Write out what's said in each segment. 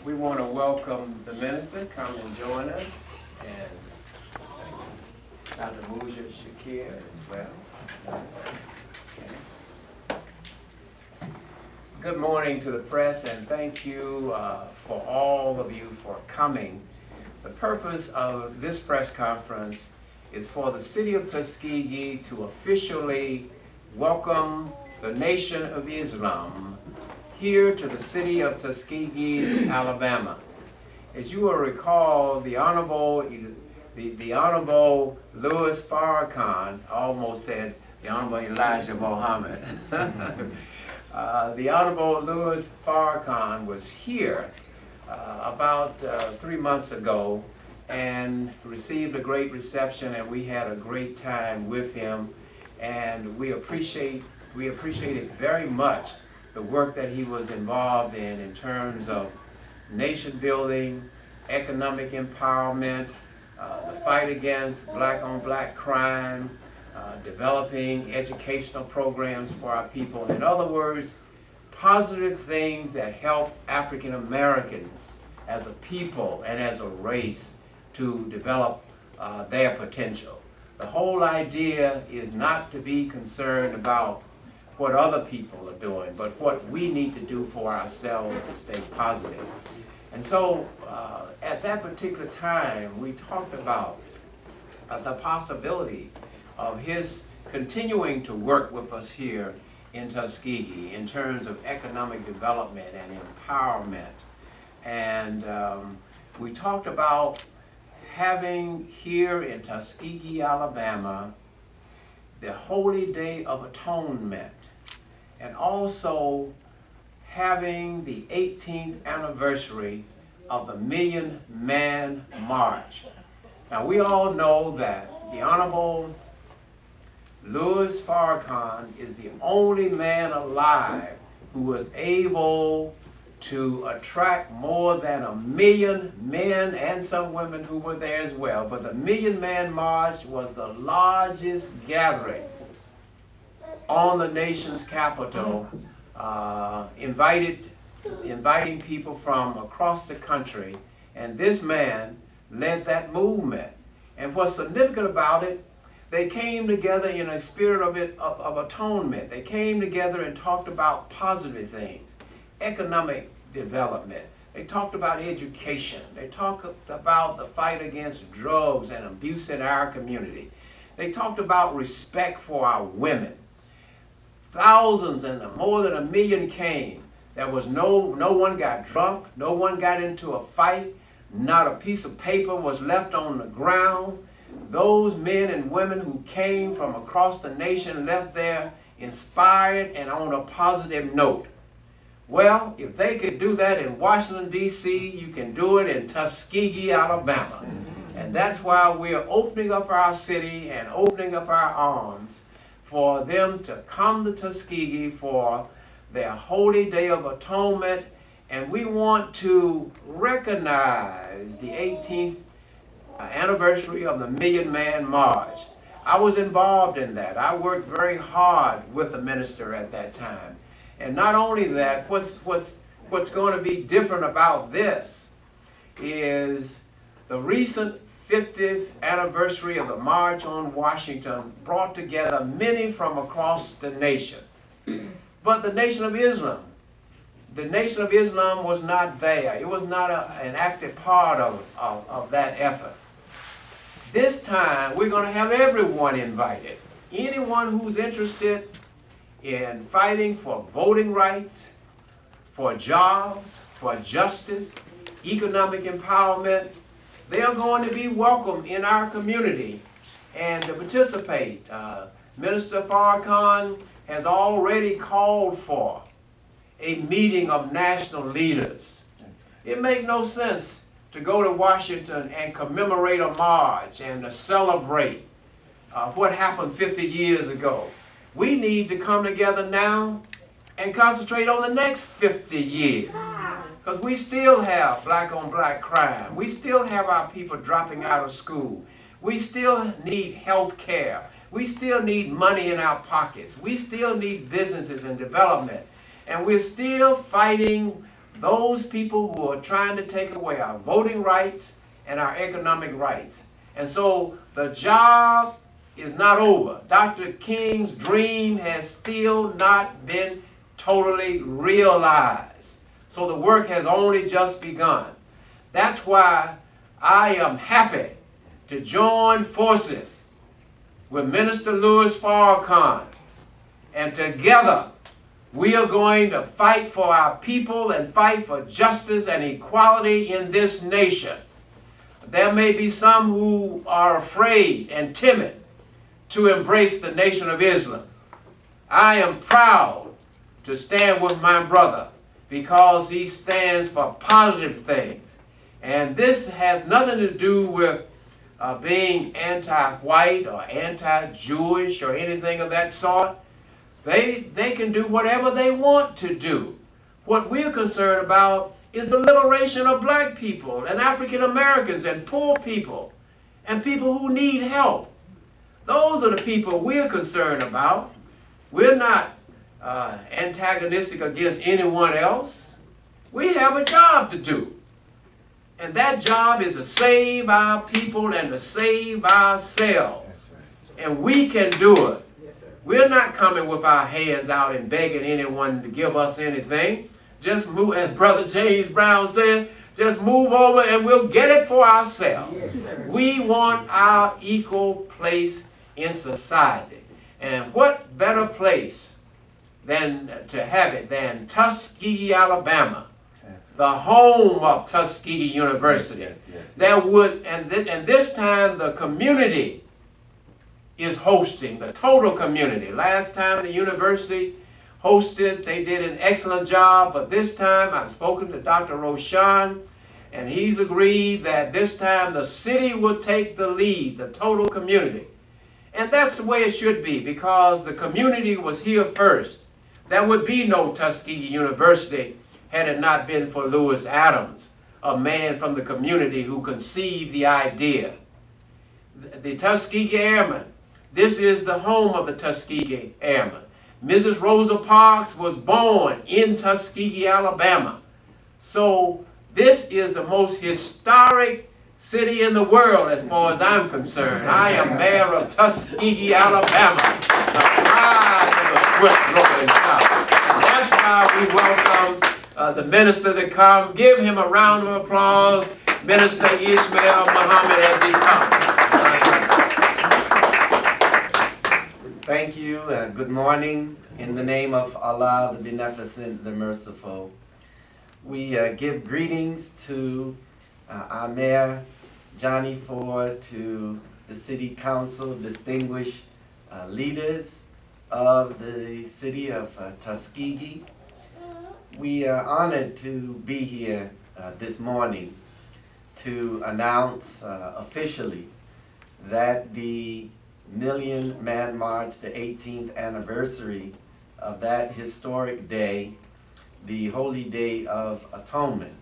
We want to welcome the minister. Come and join us. And Dr. Mujib Shakir as well. Okay. Good morning to the press, and thank you for all of you for coming. The purpose of this press conference is for the city of Tuskegee to officially welcome the Nation of Islam here to the city of Tuskegee, Alabama. As you will recall, the Honorable Louis Farrakhan, I almost said the Honorable Elijah Muhammad. The Honorable Louis Farrakhan was here about 3 months ago and received a great reception, and we had a great time with him, and we appreciated very much the work that he was involved in terms of nation building, economic empowerment, the fight against black-on-black crime, developing educational programs for our people. In other words, positive things that help African Americans as a people and as a race to develop their potential. The whole idea is not to be concerned about what other people are doing, but what we need to do for ourselves to stay positive. And so at that particular time, we talked about the possibility of his continuing to work with us here in Tuskegee in terms of economic development and empowerment. And we talked about having here in Tuskegee, Alabama, the Holy Day of Atonement, and also having the 18th anniversary of the Million Man March. Now, we all know that the Honorable Louis Farrakhan is the only man alive who was able to attract more than 1 million men and some women who were there as well. But the Million Man March was the largest gathering on the nation's capital, inviting people from across the country, and this man led that movement. And what's significant about it, they came together in a spirit of atonement. They came together and talked about positive things, economic development. They talked about education. They talked about the fight against drugs and abuse in our community. They talked about respect for our women. Thousands and more than 1 million came. There was no one got drunk, no one got into a fight, not a piece of paper was left on the ground. Those men and women who came from across the nation left there inspired and on a positive note. Well, if they could do that in Washington, D.C., you can do it in Tuskegee, Alabama. And that's why we're opening up our city and opening up our arms for them to come to Tuskegee for their Holy Day of Atonement. And we want to recognize the 18th anniversary of the Million Man March. I was involved in that. I worked very hard with the minister at that time. And not only that, what's going to be different about this is the recent 50th anniversary of the March on Washington brought together many from across the nation. But the Nation of Islam was not there. It was not an active part of that effort. This time, we're going to have everyone invited. Anyone who's interested in fighting for voting rights, for jobs, for justice, economic empowerment, they are going to be welcome in our community and to participate. Minister Farrakhan has already called for a meeting of national leaders. It makes no sense to go to Washington and commemorate a march and to celebrate what happened 50 years ago. We need to come together now and concentrate on the next 50 years. Because we still have black-on-black crime. We still have our people dropping out of school. We still need health care. We still need money in our pockets. We still need businesses and development. And we're still fighting those people who are trying to take away our voting rights and our economic rights. And so the job is not over. Dr. King's dream has still not been totally realized. So the work has only just begun. That's why I am happy to join forces with Minister Louis Farrakhan, and together we are going to fight for our people and fight for justice and equality in this nation. There may be some who are afraid and timid to embrace the Nation of Islam. I am proud to stand with my brother because he stands for positive things. And this has nothing to do with being anti-white or anti-Jewish or anything of that sort. They can do whatever they want to do. What we're concerned about is the liberation of black people and African Americans and poor people and people who need help. Those are the people we're concerned about. We're not antagonistic against anyone else. We have a job to do. And that job is to save our people and to save ourselves. And we can do it. We're not coming with our hands out and begging anyone to give us anything. Just move, as Brother James Brown said, just move over and we'll get it for ourselves. We want our equal place in society. And what better place than to have it than Tuskegee, Alabama, the home of Tuskegee University. That would, and this time the community is hosting, the total community. Last time the university hosted, they did an excellent job, but this time I've spoken to Dr. Roshan, and he's agreed that this time the city will take the lead, the total community. And that's the way it should be, because the community was here first. There would be no Tuskegee University had it not been for Lewis Adams, a man from the community who conceived the idea. The Tuskegee Airmen, this is the home of the Tuskegee Airmen. Mrs. Rosa Parks was born in Tuskegee, Alabama. So this is the most historic city in the world as far as I'm concerned. I am mayor of Tuskegee, Alabama, the pride of the swift-growing South. That's why we welcome the minister to come. Give him a round of applause, Minister Ishmael Muhammad, as he comes. Thank you. Good morning. In the name of Allah, the Beneficent, the Merciful, we give greetings to our Mayor, Johnny Ford, to the City Council, distinguished leaders of the city of Tuskegee. We are honored to be here this morning to announce officially that the Million Man March, the 18th anniversary of that historic day, the Holy Day of Atonement,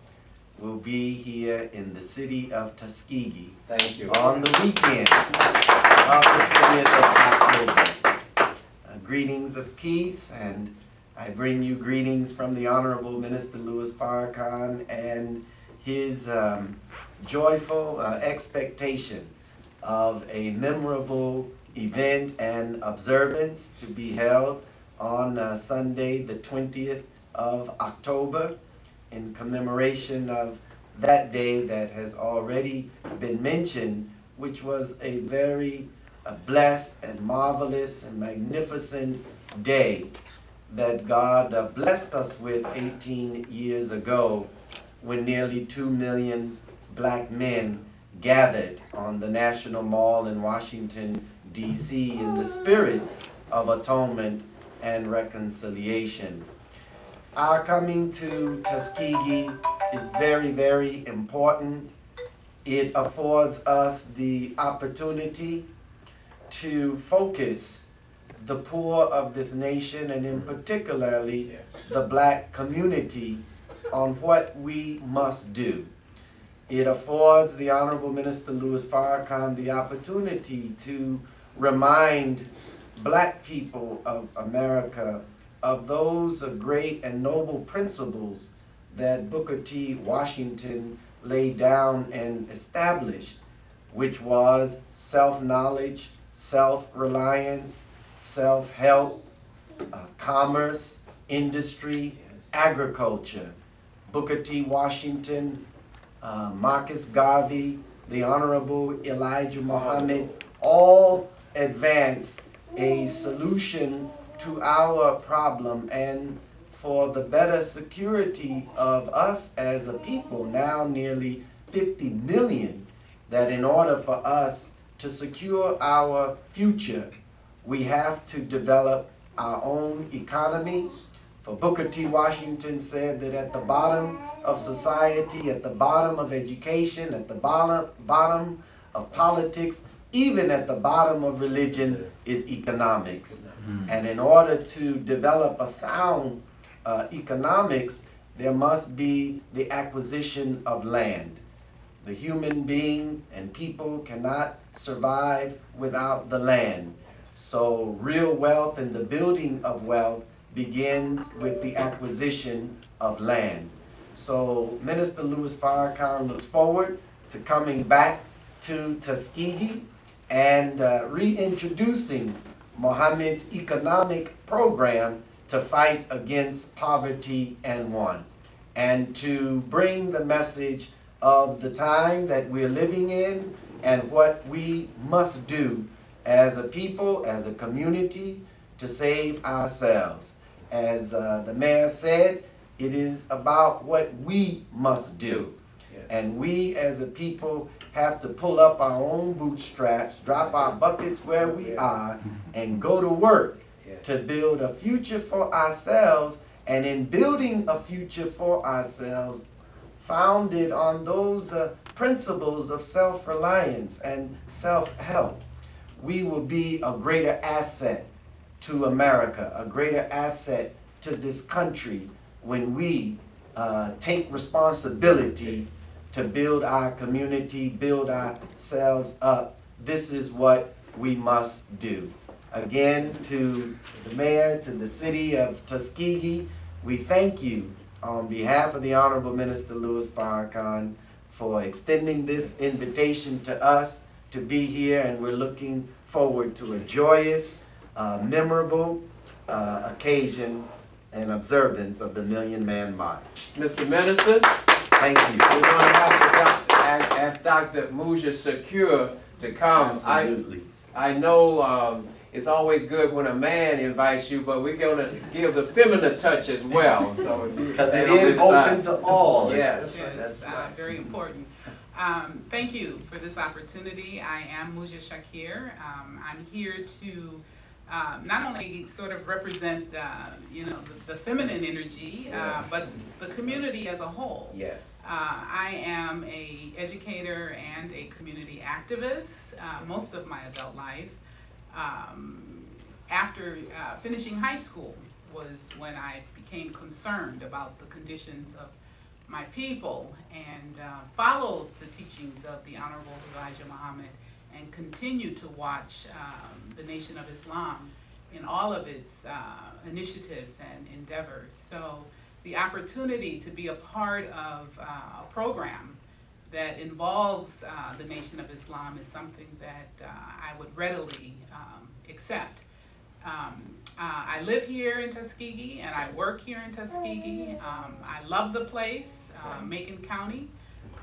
will be here in the city of Tuskegee. Thank you. On the weekend of the 20th of October. Greetings of peace, and I bring you greetings from the Honorable Minister Louis Farrakhan and his joyful expectation of a memorable event and observance to be held on Sunday, the 20th of October, in commemoration of that day that has already been mentioned, which was a very blessed and marvelous and magnificent day that God blessed us with 18 years ago, when nearly 2 million black men gathered on the National Mall in Washington, D.C. in the spirit of atonement and reconciliation. Our coming to Tuskegee is very, very important. It affords us the opportunity to focus the poor of this nation, and in particularly the black community, on what we must do. It affords the Honorable Minister Louis Farrakhan the opportunity to remind black people of America of those great and noble principles that Booker T. Washington laid down and established, which was self-knowledge, self-reliance, self-help, commerce, industry, agriculture. Booker T. Washington, Marcus Garvey, the Honorable Elijah Muhammad, all advanced a solution to our problem and for the better security of us as a people, now nearly 50 million, that in order for us to secure our future, we have to develop our own economy. For Booker T. Washington said that at the bottom of society, at the bottom of education, at the bottom of politics, even at the bottom of religion is economics. And in order to develop a sound economics, there must be the acquisition of land. The human being and people cannot survive without the land. So real wealth and the building of wealth begins with the acquisition of land. So Minister Louis Farrakhan looks forward to coming back to Tuskegee and reintroducing Muhammad's economic program to fight against poverty and want, and to bring the message of the time that we're living in and what we must do as a people, as a community, to save ourselves. As the mayor said, it is about what we must do. Yes. And we as a people have to pull up our own bootstraps, drop our buckets where we are, and go to work to build a future for ourselves. And in building a future for ourselves, founded on those principles of self-reliance and self-help, we will be a greater asset to America, a greater asset to this country when we take responsibility to build our community, build ourselves up. This is what we must do. Again, to the mayor, to the city of Tuskegee, we thank you on behalf of the Honorable Minister Louis Farrakhan for extending this invitation to us to be here, and we're looking forward to a joyous, memorable occasion and observance of the Million Man March. Mr. Minister, thank you. We're going to have to ask Dr. Mujia Shakur to come. Absolutely. I know it's always good when a man invites you, but we're going to give the feminine touch as well. So because it is open to all. Yes, that's right. Very important. Thank you for this opportunity. I am Mujia Shakir. I'm here to not only sort of represent, the feminine energy, yes, but the community as a whole. Yes. I am an educator and a community activist most of my adult life. After finishing high school was when I became concerned about the conditions of my people and followed the teachings of the Honorable Elijah Muhammad and continue to watch the Nation of Islam in all of its initiatives and endeavors. So the opportunity to be a part of a program that involves the Nation of Islam is something that I would readily accept. I live here in Tuskegee and I work here in Tuskegee. I love the place, Macon County.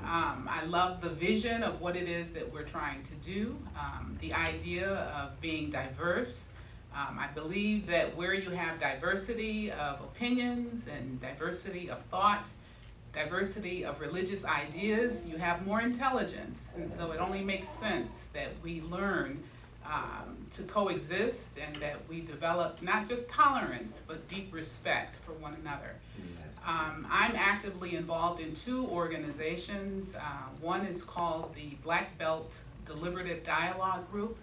I love the vision of what it is that we're trying to do, the idea of being diverse. I believe that where you have diversity of opinions and diversity of thought, diversity of religious ideas, you have more intelligence. And so it only makes sense that we learn to coexist and that we develop not just tolerance, but deep respect for one another. Yes. I'm actively involved in two organizations. One is called the Black Belt Deliberative Dialogue Group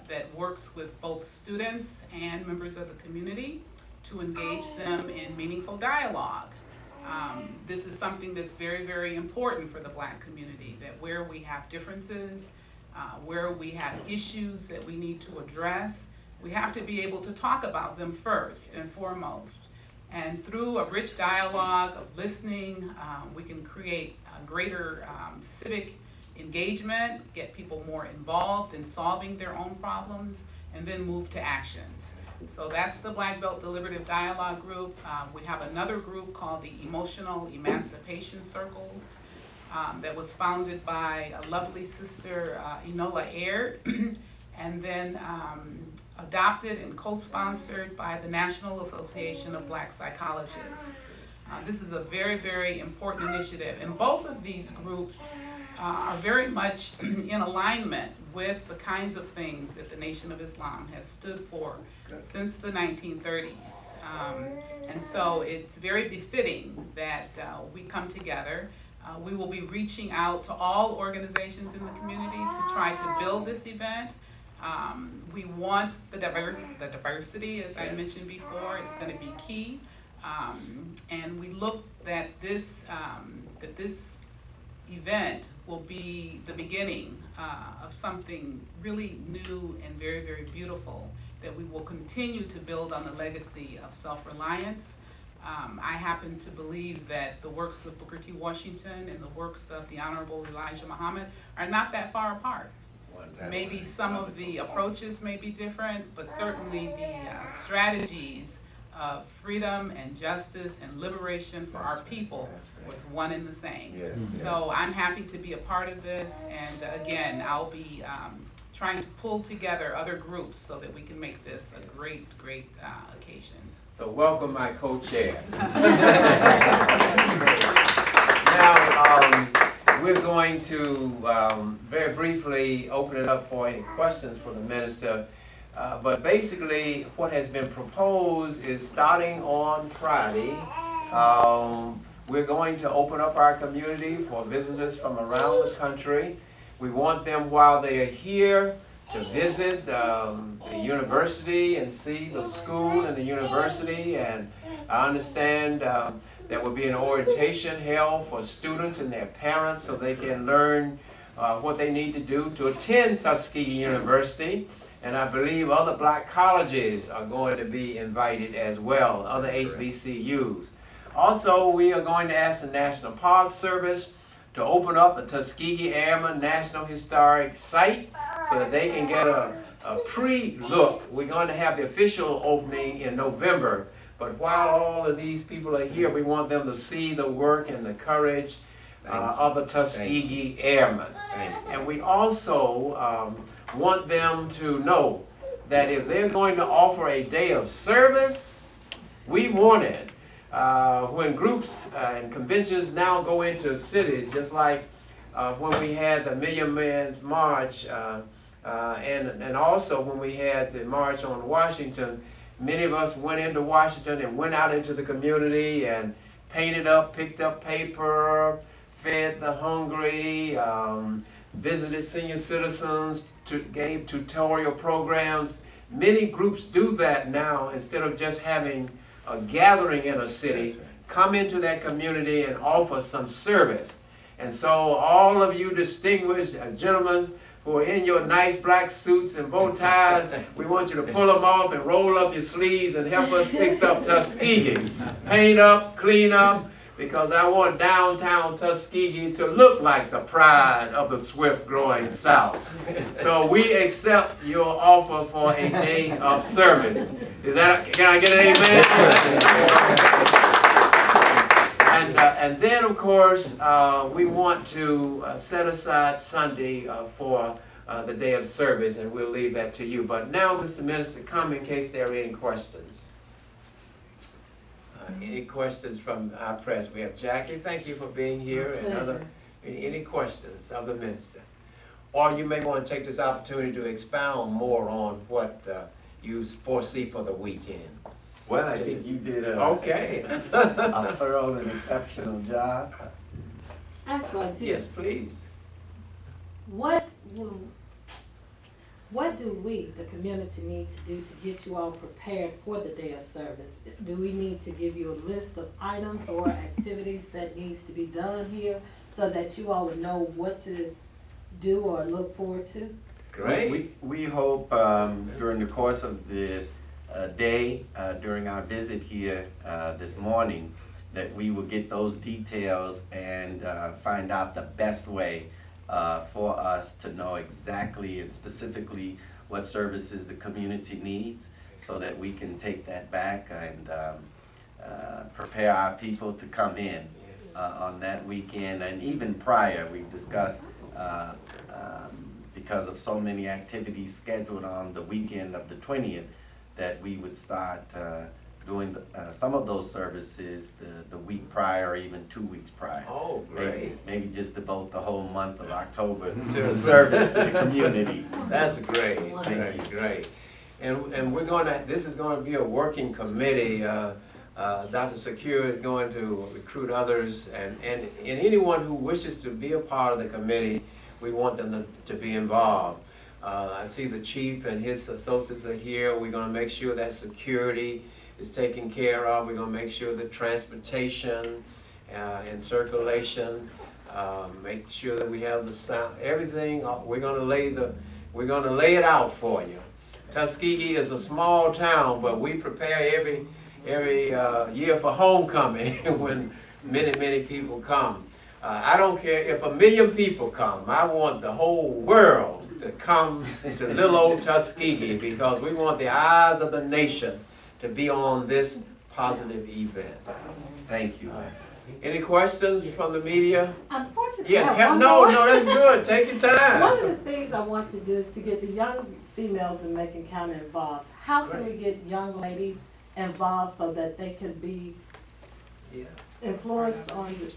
that works with both students and members of the community to engage them in meaningful dialogue. This is something that's very, very important for the Black community, that where we have differences, where we have issues that we need to address, we have to be able to talk about them first and foremost. And through a rich dialogue of listening, we can create a greater civic engagement, get people more involved in solving their own problems, and then move to actions. So that's the Black Belt Deliberative Dialogue Group. We have another group called the Emotional Emancipation Circles that was founded by a lovely sister, Enola Aird, and then adopted and co-sponsored by the National Association of Black Psychologists. This is a very, very important initiative, and both of these groups are very much in alignment with the kinds of things that the Nation of Islam has stood for since the 1930s. And so it's very befitting that we come together. We will be reaching out to all organizations in the community to try to build this event. We want the diversity, as I mentioned before. It's going to be key. And we look that this event will be the beginning of something really new and very, very beautiful that we will continue to build on the legacy of self-reliance. I happen to believe that the works of Booker T. Washington and the works of the Honorable Elijah Muhammad are not that far apart. Maybe some of the approaches may be different, but certainly the strategies of freedom and justice and liberation for our people was one and the same. So I'm happy to be a part of this, and again, I'll be trying to pull together other groups so that we can make this a great, great occasion. So welcome my co-chair. Now, we're going to very briefly open it up for any questions for the minister. But basically, what has been proposed is starting on Friday, we're going to open up our community for visitors from around the country. We want them, while they are here, to visit the university and see the school and the university. And I understand there will be an orientation held for students and their parents so they can learn what they need to do to attend Tuskegee University. And I believe other black colleges are going to be invited as well, other HBCUs. Also, we are going to ask the National Park Service to open up the Tuskegee Airmen National Historic Site so that they can get a pre-look. We're going to have the official opening in November, but while all of these people are here, we want them to see the work and the courage of the Tuskegee Airmen. And we also want them to know that if they're going to offer a day of service, we want it. When groups and conventions now go into cities, just like when we had the Million Men's March, and also when we had the March on Washington, many of us went into Washington and went out into the community and painted up, picked up paper, fed the hungry, visited senior citizens, gave tutorial programs. Many groups do that now instead of just having a gathering in a city. Come into that community and offer some service. And so all of you distinguished gentlemen who are in your nice black suits and bow ties, we want you to pull them off and roll up your sleeves and help us fix up Tuskegee. Paint up, clean up, because I want downtown Tuskegee to look like the pride of the swift-growing South. So we accept your offer for a day of service. Can I get an amen? And then, of course, we want to set aside Sunday for the day of service, and we'll leave that to you. But now, Mr. Minister, come in case there are any questions. Any questions from our press? We have Jackie. Thank you for being here. And any questions of the minister? Or you may want to take this opportunity to expound more on what you foresee for the weekend. Well, I think you did a thorough and exceptional job. Actually, yes, please. What do we, the community, need to do to get you all prepared for the day of service? Do we need to give you a list of items or activities that needs to be done here so that you all would know what to do or look forward to? Great. We hope during the course of the day during our visit here this morning, that we will get those details and find out the best way for us to know exactly and specifically what services the community needs, so that we can take that back and prepare our people to come in on that weekend. And even prior, we've discussed, because of so many activities scheduled on the weekend of the 20th, that we would start doing some of those services the week prior, or even 2 weeks prior. Oh, great. Maybe just devote the whole month of October to service to the community. That's great, Thank you. great. And we're going to, this is going to be a working committee. Dr. Secure is going to recruit others, and anyone who wishes to be a part of the committee, we want them to be involved. I see the chief and his associates are here. We're going to make sure that security is taken care of. We're going to make sure that transportation and circulation, make sure that we have the sound, everything. We're going to lay it out for you. Tuskegee is a small town, but we prepare every year for homecoming when many people come. I don't care if 1 million people come. I want the whole world to come to little old Tuskegee, because we want the eyes of the nation to be on this positive event. Thank you. Any questions from the media? Unfortunately, I Yeah, have one no, more. that's good. Take your time. One of the things I want to do is to get the young females in Macon County involved. How can we get young ladies involved so that they can be Yeah. influenced on the...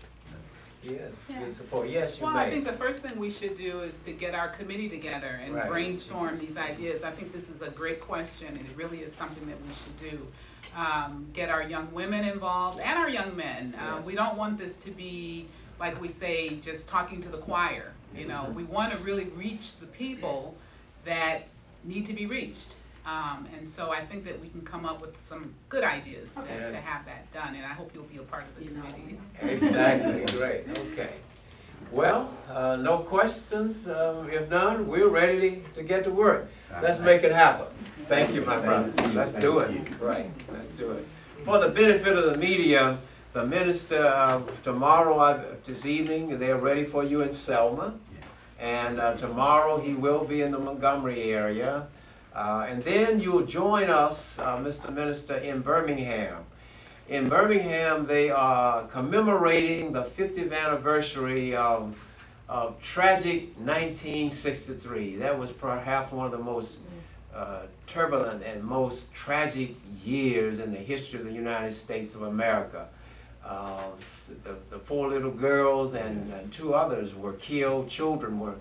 Yes, Yeah. we support. Yes, you Well, I may. think the first thing we should do is to get our committee together and Right. brainstorm these ideas. I think this is a great question, and it really is something that we should do. Get our young women involved and our young men. Yes. We don't want this to be, like we say, just talking to the choir. You know, we want to really reach the people that need to be reached. And so I think that we can come up with some good ideas to have that done, and I hope you'll be a part of the committee. Exactly, great, okay. Well, no questions, if none, we're ready to get to work. Let's make it happen. Thank you, my brother. Thank you. Let's do it. Thank you. Right, let's do it. For the benefit of the media, the minister, tomorrow, this evening, they're ready for you in Selma. And tomorrow he will be in the Montgomery area. And then you'll join us, Mr. Minister, in Birmingham. In Birmingham, they are commemorating the 50th anniversary of tragic 1963. That was perhaps one of the most turbulent and most tragic years in the history of the United States of America. The 4 little girls and 2 others were killed. Children were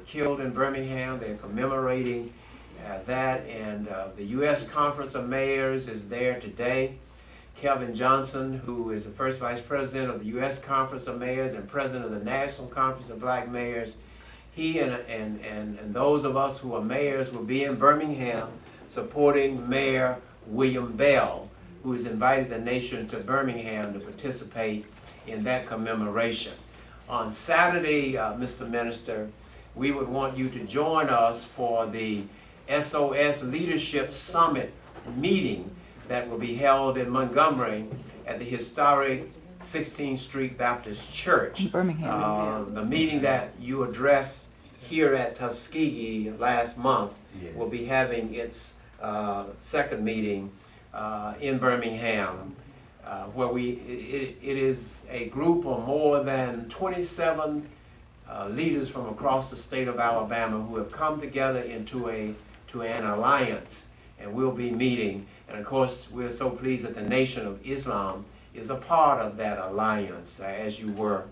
killed in Birmingham. They're commemorating that, and the U.S. Conference of Mayors is there today. Kelvin Johnson, who is the first vice president of the U.S. Conference of Mayors and president of the National Conference of Black Mayors, he and those of us who are mayors will be in Birmingham supporting Mayor William Bell, who has invited the nation to Birmingham to participate in that commemoration. On Saturday, Mr. Minister, we would want you to join us for the SOS Leadership Summit meeting that will be held in Montgomery at the historic 16th Street Baptist Church. Birmingham. The meeting that you addressed here at Tuskegee last month will be having its second meeting in Birmingham, where it is a group of more than 27 leaders from across the state of Alabama who have come together into an alliance, and we'll be meeting. And of course, we're so pleased that the Nation of Islam is a part of that alliance, as you were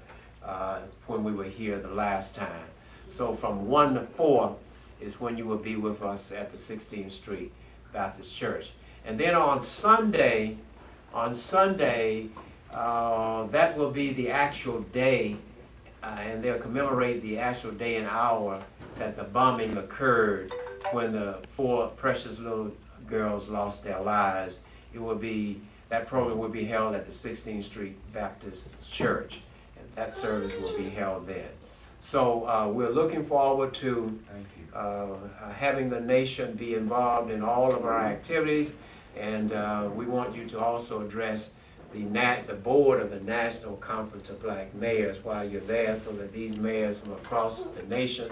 when we were here the last time. So from 1 to 4 is when you will be with us at the 16th Street Baptist Church. And then on Sunday, that will be the actual day, and they'll commemorate the actual day and hour that the bombing occurred, when the 4 precious little girls lost their lives. That program will be held at the 16th Street Baptist Church, and that service will be held then. So we're looking forward to having the nation be involved in all of our activities. And we want you to also address the board of the National Conference of Black Mayors while you're there, so that these mayors from across the nation,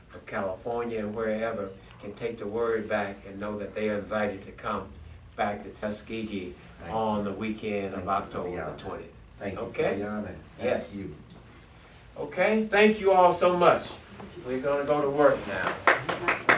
from California and wherever, can take the word back and know that they are invited to come back to Tuskegee on the weekend of October the 20th. Thank you Okay? for the honor. Yes. Thank you. Okay, thank you all so much. We're gonna go to work now.